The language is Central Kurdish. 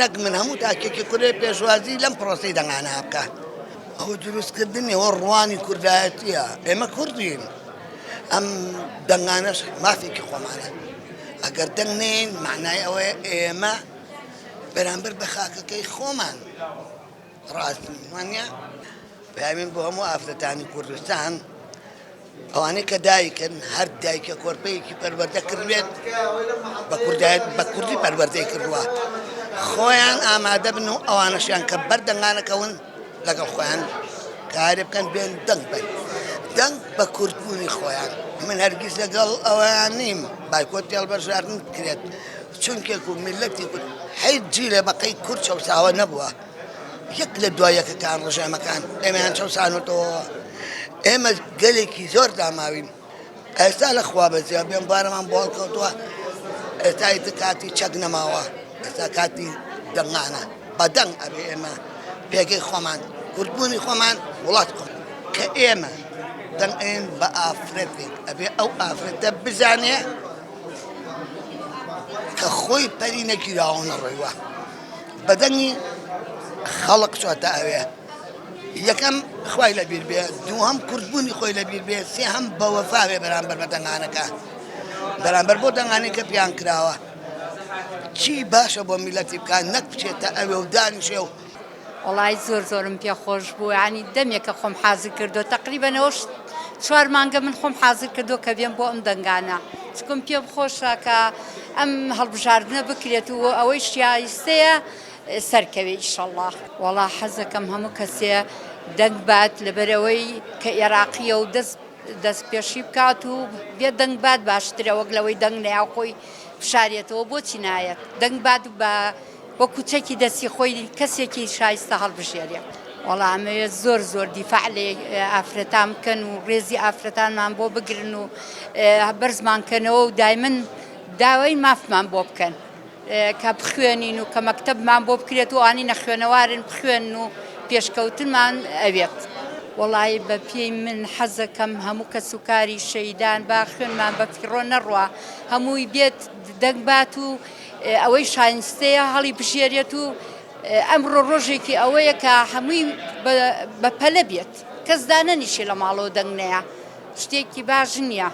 نەک من هەموو تاکێکی کوردی پێشوازی لەم پرۆسی دەنگانە بکە ئەوە دروستکردنی ئەوە ڕوانی کوردایەتیە ئێمە کوردین ئەم دەنگانەش مافێکی خۆمانە ئەگەر دەنگ نین معنای ئەوەیە ئێمە بەرامبەر بە خاکەکەی خۆمان ڕاستین وانە پامین بۆ هەموو ئافرەتانی کوردستان ئەوانەی کە دایکن هەر دایکە کۆرپەیەکی پەروەردە کردوێت بە کوردی پەروەردەی کردووە خۆیان ئامادە بن و ئەوانەشیان کە بەردەنگانەکەون لەگەڵ خۆیان کارێ بکەن بێن دەنگ بن دەنگ بە کوردبوونی خۆیان من هەرگیز لەگەڵ ئەویان نیم بایکۆت هێڵبەژاردن کرێت چونکێک و میلەتی کورد هیچ جی لە بەقەی کورد چەوساوە نەبووە یەک لە دوای یەکەکان ڕژێمەکان ئێمەیان چەوسانوتەوە ئێمە گەلێکی زۆر داماوین ئێستا لە خوا بەزیە بێن بارەمان بۆڵ کەوتووە ئێستا کاتی چەک نەماوە ئێستا کاتی دەنگانە بە دەنگ ئەبێ ئێمە پێگەی خۆمان کوردبوونی خۆمان وڵات خۆ کە ئێمە دەنگێن بە ئافرەتێک ئەبێ ئەو ئافرەتە بزانێ کە خۆی پەری نەگیراوە ڕێوە بە دەنگی خەڵق چۆتە ئەوێ یەکەم خوای لەبیر بێ دووهەم کوردبوونی خۆی لەبیر بێ سێهەم بە وەفاوێ بەرامبەر بە دەنگانەکە بەرامبەر بۆ دەنگانی کە پیان کراوە چی باشە بۆ میلەتی بکات نەک بچێتە ئەوێ و دانیشێ و وڵای زۆرم پێ خۆش بوو ینی دەمێکە خۆم حازر کردو تقریبەنەوە 4 مانگە من خۆم حازر کردو کە بێم بۆ ئەم دەنگانە چکم پێم خۆشە کە ئەم هەڵبژاردنە بکرێت و ئەوەی شایستەیە سەرکەوێ ئیشەڵڵا وەڵا حەزەکەم هەموو کەسێ دەنگ بات لەبەرەوەی کە عێراقیە و دەست پێشی بکات و بێ دەنگ بات باشترە وەک لەوەی دەنگ نەیاو خۆی فشارێتەوە بۆچی نایەت دەنگ بات بە کوچەکی دەستی خۆی کەسێکی شایستە هەڵبژێرێ وەڵا ئەمەوێت زۆر دیفاع لێ ئافرەتان بکەن و ڕێزی ئافرەتانمان بۆ بگرن و بەرزمانکەنەوە و دایمن داوای مافمان بۆ بکەن کە بخوێنین و کە مەکتەبمان بۆ بکرێت و ئانی نەخوێنەوارن بخوێن و پێشکەوتنمان ئەوێت وەڵی بە پێی من حەزەکەم هەموو کە سوکاری شەیدان با خوێنمان بە فیڕۆ نەڕوە هەمووی بێت دەنگ بات و ئەوەی شایستەیە هەڵی بژێرێت و ئەمڕۆ ڕۆژێکی ئەوەیە کە هەمووی بە پەلە بێت کەس دانەنیشێ لە ماڵەوە دەنگ نەیە شتێکی باش نییە.